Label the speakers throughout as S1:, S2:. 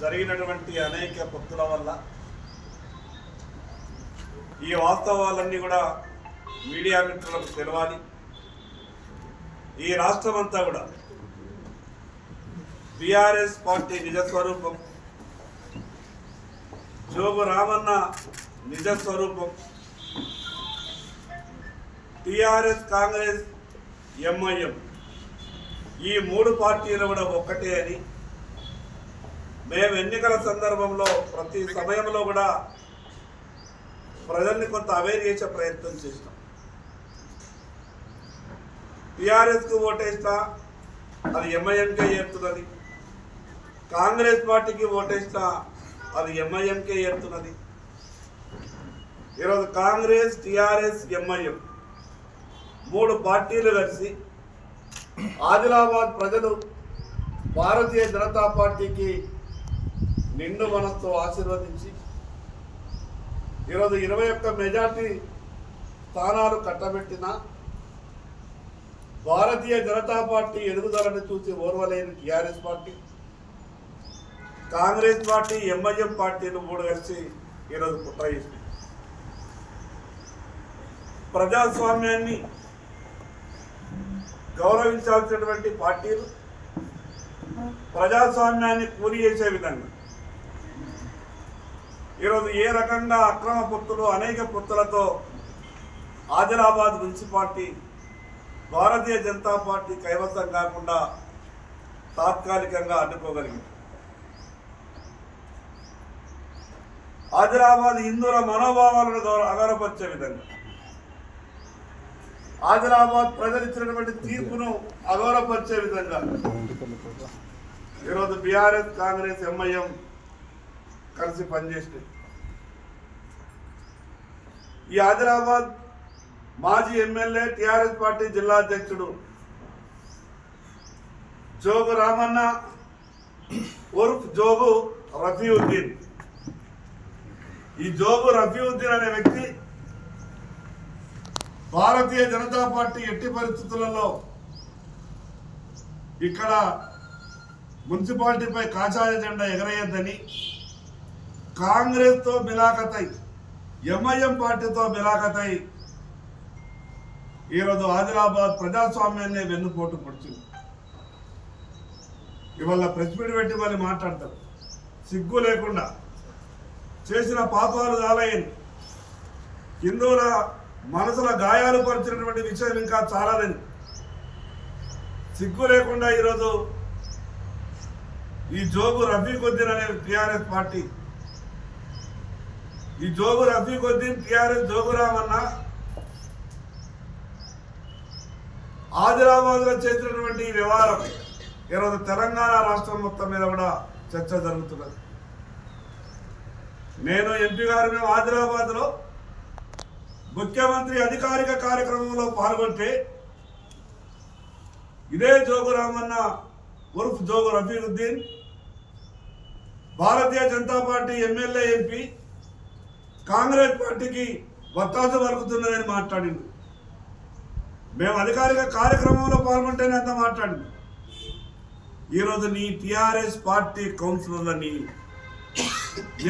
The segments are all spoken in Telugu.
S1: జరిగినటువంటి అనేక పొత్తుల వల్ల ఈ వాస్తవాలన్నీ కూడా మీడియా మిత్రులకు తెలవాలి. ఈ రాష్ట్రమంతా కూడా బీఆర్ఎస్ పార్టీ నిజస్వరూపం, జోగు రామన్న నిజస్వరూపం, టీఆర్ఎస్, కాంగ్రెస్, ఎంఐఎం ఈ మూడు పార్టీలు కూడా ఒక్కటే అని మేము ఎన్నికల సందర్భంలో ప్రతి సమయంలో కూడా ప్రజల్ని కొంత అవేర్ చేసే ప్రయత్నం చేసినాం. టీఆర్ఎస్కు ఓటేస్తా అది ఎంఐఎంకే చేరుతున్నది, కాంగ్రెస్ పార్టీకి ఓటేస్తా అది ఎంఐఎంకే చేరుతున్నది. ఈరోజు కాంగ్రెస్, టీఆర్ఎస్, ఎంఐఎం మూడు పార్టీలు కలిసి ఆదిలాబాద్ ప్రజలు భారతీయ జనతా పార్టీకి నిండు మనస్తో ఆశీర్వదించి ఈరోజు 21 మెజార్టీ స్థానాలు కట్టబెట్టిన భారతీయ జనతా పార్టీ ఎదుగుదలను చూసి ఓర్వలేని TRS party, Congress party, MIM పార్టీలు మూడు కలిసి ఈరోజు కుట్ర చేసింది. ప్రజాస్వామ్యాన్ని గౌరవించాల్సినటువంటి పార్టీలు ప్రజాస్వామ్యాన్ని కూలి చేసే విధంగా ఈరోజు ఏ రకంగా అక్రమ పొత్తులు, అనేక పొత్తులతో ఆదిలాబాద్ మున్సిపాలిటీ భారతీయ జనతా పార్టీ కైవసం కాకుండా తాత్కాలికంగా అడ్డుకోగలిగింది. ఆదిలాబాద్ హిందువుల మనోభావాలను అగౌరవపరిచే విధంగా, ఆదిలాబాద్ ప్రజలు ఇచ్చినటువంటి తీర్పును అగౌరవపరిచే విధంగా ఈరోజు బీఆర్ఎస్, కాంగ్రెస్, ఎంఐఎం కలిసి పనిచేస్తుంది. ఈ ఆదిలాబాద్ మాజీ ఎమ్మెల్యే, టీఆర్ఎస్ పార్టీ జిల్లా అధ్యక్షుడు జోగు రామన్న ఉర్ఫ్ జోగు రఫీవుద్దీన్, ఈ జోగు రఫీవుద్దీన్ అనే వ్యక్తి భారతీయ జనతా పార్టీ ఎట్టి పరిస్థితులలో ఇక్కడ మున్సిపాలిటీపై కాషాయ జెండా ఎగరేయద్దని కాంగ్రెస్తో మిలాఖతై, ఎంఐఎం పార్టీతో మిలాఖతై ఈరోజు ఆదిలాబాద్ ప్రజాస్వామ్యాన్ని వెన్నుపోటు పొడిచింది. ఇవాళ ప్రెస్ మీట్ పెట్టి మళ్ళీ మాట్లాడతారు. సిగ్గు లేకుండా చేసిన పాపాలు చాలయ్యింది. హిందువుల మనసుల గాయాలు పరిచినటువంటి విషయం ఇంకా చాలాదని సిగ్గు లేకుండా ఈరోజు ఈ జోగు రఫీకుద్దీన్ అనే టీఆర్ఎస్ పార్టీ, ఈ జోగు రఫీకుద్దీన్, టీఆర్ఎస్ జోగు రామన్న ఆదిలాబాద్లో చేసినటువంటి ఈ వ్యవహారం ఈరోజు తెలంగాణ రాష్ట్రం మొత్తం మీద కూడా చర్చ జరుగుతున్నది. నేను ఎంపీ గారు మేము ఆదిలాబాద్లో ముఖ్యమంత్రి అధికారిక కార్యక్రమంలో పాల్గొంటే ఇదే జోగు రామన్న ఉర్ఫ్ Jogu Rafiquddin Bharatiya Janata party MLA, MP Congress పార్టీకి వత్తాసు పలుకుతున్నదని మాట్లాడింది. మేము అధికారిక కార్యక్రమంలో పాల్గొంటేనే అంత మాట్లాడింది. ఈరోజు నీ టీఆర్ఎస్ పార్టీ కౌన్సిలర్లని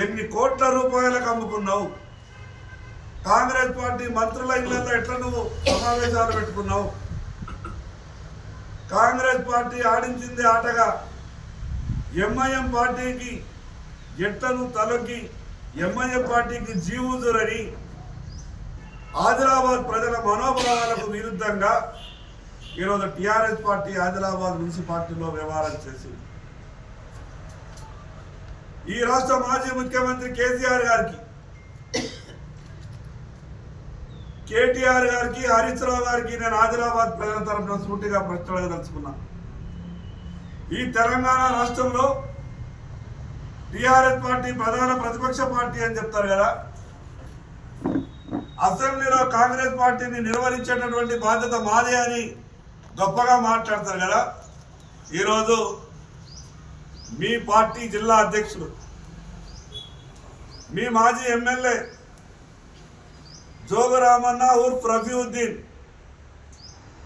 S1: ఎన్ని కోట్ల రూపాయలకు అమ్ముకున్నావు? కాంగ్రెస్ పార్టీ మంత్రుల ఇళ్లలో ఎట్లా నువ్వు సమావేశాలు పెట్టుకున్నావు? కాంగ్రెస్ పార్టీ ఆడించింది ఆటగా ఎంఐఎం పార్టీకి ఎట్లను తలొగ్గి ఎంఐఎం పార్టీకి జీవుదురని ఆదిలాబాద్ ప్రజల మనోభావాలకు విరుద్ధంగా ఈరోజు టీఆర్ఎస్ పార్టీ ఆదిలాబాద్ మున్సిపాలిటీలో వ్యవహారం చేసింది. ఈ రాష్ట్ర మాజీ ముఖ్యమంత్రి కేసీఆర్ గారికి, కేటీఆర్ గారికి, హరీష్ రావు గారికి నేను ఆదిలాబాద్ ప్రజల తరఫున సూటిగా ప్రశ్నలుగా ఈ తెలంగాణ రాష్ట్రంలో టీఆర్ఎస్ పార్టీ ప్రధాన ప్రతిపక్ష పార్టీ అని చెప్తారు కదా, అసెంబ్లీలో కాంగ్రెస్ పార్టీని నిర్వహించేటటువంటి బాధ్యత మాదే అని గొప్పగా మాట్లాడతారు కదా. ఈరోజు మీ పార్టీ జిల్లా అధ్యక్షుడు, మీ మాజీ ఎమ్మెల్యే జోగు రామన్న ఉర్ఫ్ రఫీవుద్దీన్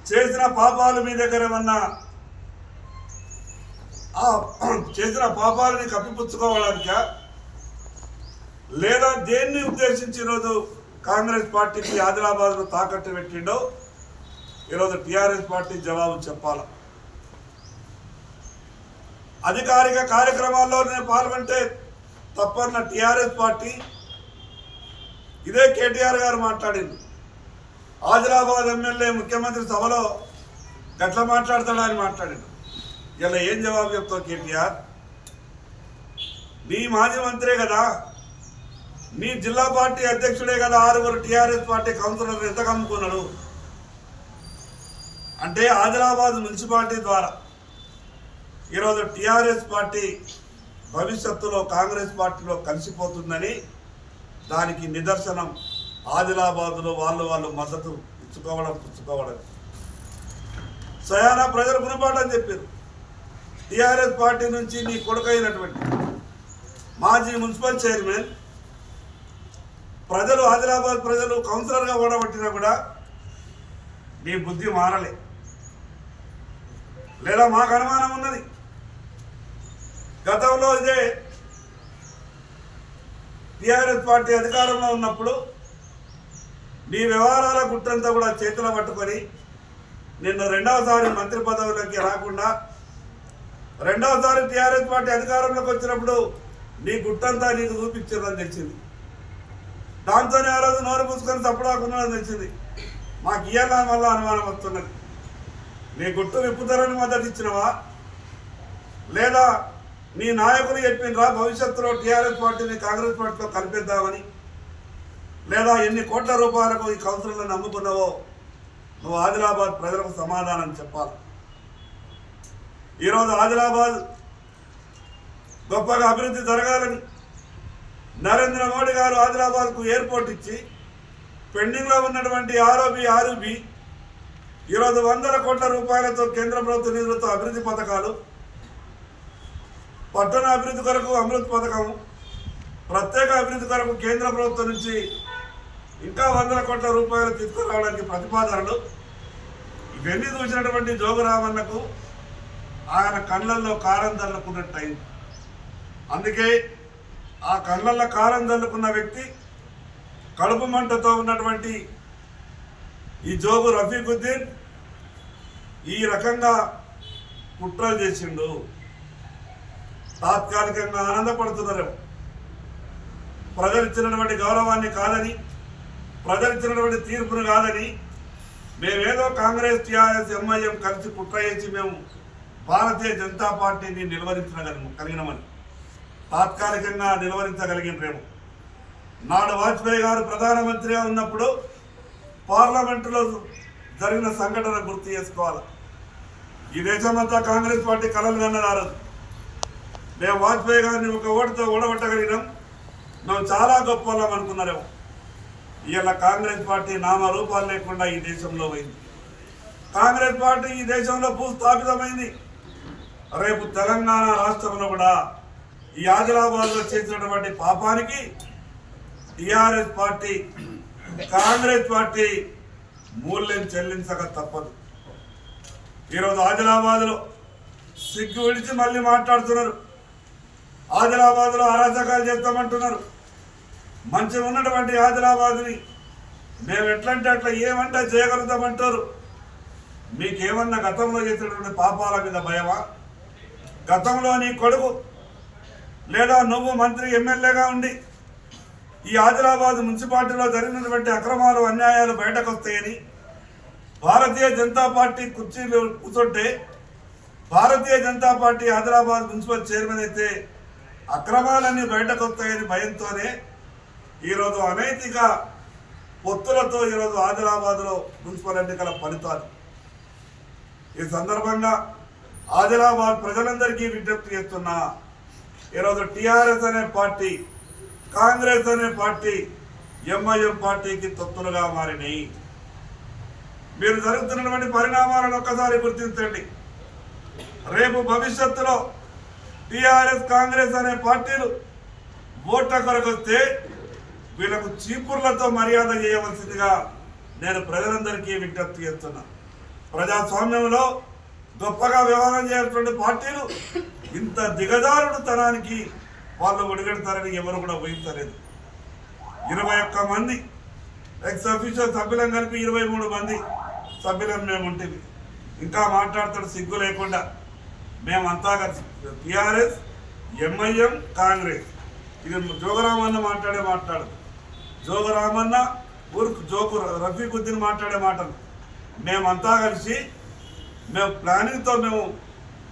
S1: చేసిన పాపాలు మీ దగ్గర ఏమన్నా ఆ చేసిన పాపాలని కప్పిపుచ్చుకోవడానికా లేదా దేన్ని ఉద్దేశించి ఈరోజు కాంగ్రెస్ పార్టీకి ఆదిలాబాద్ను తాకట్టు పెట్టిండో ఈరోజు టీఆర్ఎస్ పార్టీ జవాబు చెప్పాలి. అధికారిక కార్యక్రమాల్లో నేను పాల్గొంటే తప్పన్న టీఆర్ఎస్ పార్టీ ఇదే కేటీఆర్ గారు మాట్లాడింది. ఆదిలాబాద్ ఎమ్మెల్యే ముఖ్యమంత్రి సభలో గట్ల మాట్లాడతాడని మాట్లాడింది. ఇలా ఏం జవాబు చెప్తావు కేటీఆర్? నీ మాజీ మంత్రే కదా, నీ జిల్లా పార్టీ అధ్యక్షుడే కదా 6 టీఆర్ఎస్ పార్టీ కౌన్సిలర్లు ఎంత కమ్ముకున్నాడు అంటే ఆదిలాబాద్ మున్సిపాలిటీ ద్వారా ఈరోజు టీఆర్ఎస్ పార్టీ భవిష్యత్తులో కాంగ్రెస్ పార్టీలో కలిసిపోతుందని దానికి నిదర్శనం ఆదిలాబాద్లో వాళ్ళు మద్దతు పుచ్చుకోవడం స్వయానా ప్రజలు గుణపాఠం చెప్పారు. టీఆర్ఎస్ పార్టీ నుంచి నీ కొడుకైనటువంటి మాజీ మున్సిపల్ చైర్మన్ ప్రజలు ఆదిలాబాద్ ప్రజలు కౌన్సిలర్గా ఓడబట్టినా కూడా నీ బుద్ధి మారలే. లేదా మాకు అనుమానం ఉన్నది, గతంలో ఇదే టీఆర్ఎస్ పార్టీ అధికారంలో ఉన్నప్పుడు నీ వ్యవహారాల గుట్టంతా కూడా చేతిలో పట్టుకొని నిన్ను రెండవసారి మంత్రి పదవులకి రాకుండా రెండవసారి టీఆర్ఎస్ పార్టీ అధికారంలోకి వచ్చినప్పుడు నీ గుట్టంతా నీకు చూపించారని తెలిసింది. దాంతోనే ఆ రోజు నోరు పూసుకొని తప్పుడాకున్నదని తెలిసింది. మాకు ఇయ్యాల వల్ల అనుమానం వస్తున్నది. నీ గుట్టు విప్పుతారని మద్దతు ఇచ్చినవా లేదా నీ నాయకులు చెప్పినరా భవిష్యత్తులో టీఆర్ఎస్ పార్టీని కాంగ్రెస్ పార్టీలో కలిపిద్దామని, లేదా ఎన్ని కోట్ల రూపాయలకు ఈ కౌన్సిలర్లను నమ్ముకున్నావో నువ్వు ఆదిలాబాద్ ప్రజలకు సమాధానం చెప్పాలి. ఈరోజు ఆదిలాబాద్ గొప్పగా అభివృద్ధి జరగాలని నరేంద్ర మోడీ గారు ఆదిలాబాద్కు ఎయిర్పోర్ట్ ఇచ్చి పెండింగ్లో ఉన్నటువంటి ఆర్ఓబి ఈరోజు 100 కోట్ల రూపాయలతో కేంద్ర ప్రభుత్వ నిధులతో అభివృద్ధి పథకాలు, పట్టణ అభివృద్ధి కొరకు అమృత్ పథకం, ప్రత్యేక అభివృద్ధి కొరకు కేంద్ర ప్రభుత్వం నుంచి ఇంకా 100 కోట్ల రూపాయలు తీసుకురావడానికి ప్రతిపాదనలు, ఇవన్నీ చూసినటువంటి జోగురామన్నకు ఆయన కళ్ళల్లో కారం చల్లుకున్నట్టు అయింది. అందుకే ఆ కళ్ళల్లో కారం చల్లుకున్న వ్యక్తి కడుపు మంటతో ఉన్నటువంటి ఈ జోగు రఫీకుద్దీన్ ఈ రకంగా కుట్రలు చేసిండు. తాత్కాలికంగా ఆనందపడుతున్నారు. ప్రజలు ఇచ్చినటువంటి గౌరవాన్ని కాదని, ప్రజలు ఇచ్చినటువంటి తీర్పును కాదని మేమేదో కాంగ్రెస్ టీఆర్ఎస్ ఎంఐఎం కలిసి కుట్ర చేసి మేము భారతీయ జనతా పార్టీని నిలువరించగలిగినామని తాత్కాలికంగా నిలువరించగలిగినరేమో. నాడు వాజ్పేయి గారు ప్రధానమంత్రిగా ఉన్నప్పుడు పార్లమెంటులో జరిగిన సంఘటన గుర్తు చేసుకోవాలి. ఈ దేశమంతా కాంగ్రెస్ పార్టీ కలలు కన్నారు. మేము వాజ్పేయి గారిని ఒక ఓటుతో ఓడగొట్టగలిగినాం, మేము చాలా గొప్ప వాళ్ళం అనుకున్నారేమో. ఇవాళ కాంగ్రెస్ పార్టీ నామరూపాలు లేకుండా ఈ దేశంలో పోయింది. కాంగ్రెస్ పార్టీ ఈ దేశంలో భూస్థాపితమైంది. రేపు తెలంగాణ రాష్ట్రంలో కూడా ఈ ఆదిలాబాద్లో చేసినటువంటి పాపానికి టీఆర్ఎస్ పార్టీ కాంగ్రెస్ పార్టీ మూల్యం చెల్లించక తప్పదు. ఈరోజు ఆదిలాబాద్లో సిగ్గు విడిచి మళ్ళీ మాట్లాడుతున్నారు. ఆదిలాబాద్లో అరాచకాలు చేస్తామంటున్నారు. మంచిగా ఉన్నటువంటి ఆదిలాబాద్ని మేము ఎట్లంటే అట్లా ఏమంటే చేయగలుగుతామంటారు. మీకేమన్నా గతంలో చేసినటువంటి పాపాల మీద భయమా? గతంలో నీ కొడుకు లేదా నువ్వు మంత్రి ఎమ్మెల్యేగా ఉండి ఈ ఆదిలాబాద్ మున్సిపాలిటీలో జరిగినటువంటి అక్రమాలు అన్యాయాలు బయటకు వస్తాయని భారతీయ జనతా పార్టీ కుర్చీలు కూర్చుంటే Bharatiya Janata party Adilabad municipal chairman అయితే అక్రమాలన్నీ బయటకు వస్తాయని భయంతోనే ఈరోజు అనైతిక పొత్తులతో ఈరోజు ఆదిలాబాద్లో మున్సిపల్ ఎన్నికల ఫలితాలు. ఈ సందర్భంగా ఆదిలాబాద్ ప్రజలందరికీ విజ్ఞప్తి చేస్తున్నా, ఈరోజు టీఆర్ఎస్ అనే పార్టీ, కాంగ్రెస్ అనే పార్టీ ఎంఐఎం పార్టీకి తొత్తులుగా మారినాయి. మీరు జరుగుతున్నటువంటి పరిణామాలను ఒక్కసారి గుర్తించండి. రేపు భవిష్యత్తులో టీఆర్ఎస్ కాంగ్రెస్ అనే పార్టీలు ఓట్ల కొరకు వస్తే వీళ్ళకు చీపుర్లతో మర్యాద చేయవలసిందిగా నేను ప్రజలందరికీ విజ్ఞప్తి చేస్తున్నా. ప్రజాస్వామ్యంలో గొప్పగా వ్యవహారం చేసినటువంటి పార్టీలు ఇంత దిగజారుడు తనానికి వాళ్ళు ఒడిగడతారని ఎవరు కూడా ఊహించలేదు. 21 మంది ఎక్స్ అఫీషియల్ సభ్యులం కలిపి 23 మంది సభ్యులను మేము ఉంటుంది. ఇంకా మాట్లాడతాడు సిగ్గు లేకుండా. మేమంతా కలిసి టీఆర్ఎస్, ఎంఐఎం, కాంగ్రెస్. ఇది జోగరామన్న మాట్లాడు. జోగరామన్న ఊరుకు జోకు రఫీకుద్దీన్ మాట్లాడే మాటలు. మేమంతా కలిసి మేము ప్లానింగ్తో మేము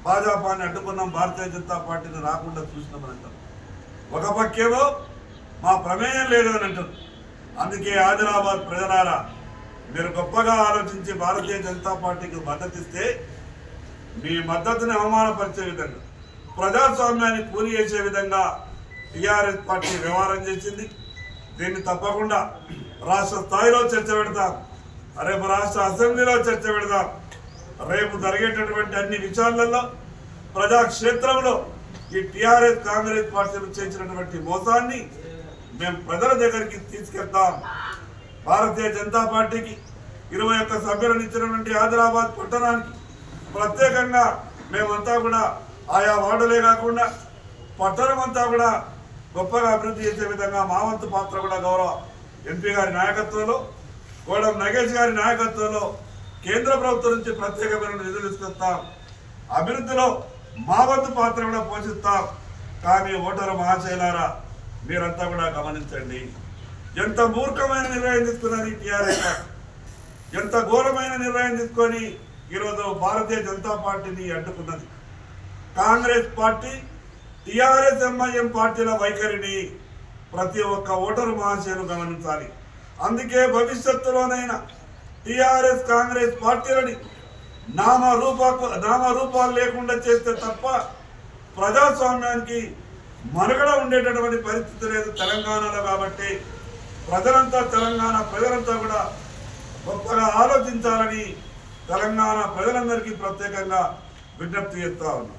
S1: భాజపాని అడ్డుకున్నాం, భారతీయ జనతా పార్టీని రాకుండా చూసినామని అంటాం. ఒక పక్కేమో మా ప్రమేయం లేదు అని అంటారు. అందుకే ఆదిలాబాద్ ప్రజలారా, మీరు గొప్పగా ఆలోచించి భారతీయ జనతా పార్టీకి మద్దతిస్తే మీ మద్దతుని అవమానపరిచే విధంగా, ప్రజాస్వామ్యాన్ని కూలి చేసే విధంగా టీఆర్ఎస్ పార్టీ వ్యవహారం చేసింది. దీన్ని తప్పకుండా రాష్ట్ర స్థాయిలో చర్చ పెడతాం, రేపు రాష్ట్ర అసెంబ్లీలో చర్చ పెడతాం. రేపు జరిగేటటువంటి అన్ని విషయాలలో ప్రజాక్షేత్రంలో ఈ టీఆర్ఎస్ కాంగ్రెస్ పార్టీలు చేసినటువంటి మోసాన్ని మేము ప్రజల దగ్గరికి తీసుకెళ్తాం. భారతీయ జనతా పార్టీకి 21 సభ్యులను ఇచ్చినటువంటి ఆదిలాబాద్ పట్టణానికి ప్రత్యేకంగా మేమంతా కూడా ఆయా వార్డులే కాకుండా పట్టణం అంతా కూడా గొప్పగా అభివృద్ధి చేసే విధంగా మా వంతు పాత్ర కూడా గౌరవ ఎంపీ గారి నాయకత్వంలో, కోడం నగేష్ గారి నాయకత్వంలో కేంద్ర ప్రభుత్వం నుంచి ప్రత్యేకమైన నిధులు తీసుకొస్తాం. అభివృద్ధిలో మా వంతు పాత్ర కూడా పోషిస్తాం. కానీ ఓటరు మహాశైలారా, మీరంతా కూడా గమనించండి, ఎంత మూర్ఖమైన నిర్ణయం తీసుకున్నది టీఆర్ఎస్, ఎంత ఘోరమైన నిర్ణయం తీసుకొని ఈరోజు భారతీయ జనతా పార్టీని అడ్డుకున్నది. కాంగ్రెస్ పార్టీ, టీఆర్ఎస్, ఎంఐఎం పార్టీల వైఖరిని ప్రతి ఒక్క ఓటరు మహాశయులు గమనించాలి. అందుకే భవిష్యత్తులోనైనా టీఆర్ఎస్, కాంగ్రెస్ పార్టీలని నామరూపాలు లేకుండా చేస్తే తప్ప ప్రజాస్వామ్యానికి మనుగడ ఉండేటటువంటి పరిస్థితి లేదు తెలంగాణలో. కాబట్టి తెలంగాణ ప్రజలంతా కూడా గొప్పగా ఆలోచించాలని తెలంగాణ ప్రజలందరికీ ప్రత్యేకంగా విజ్ఞప్తి చేస్తా ఉన్నాం.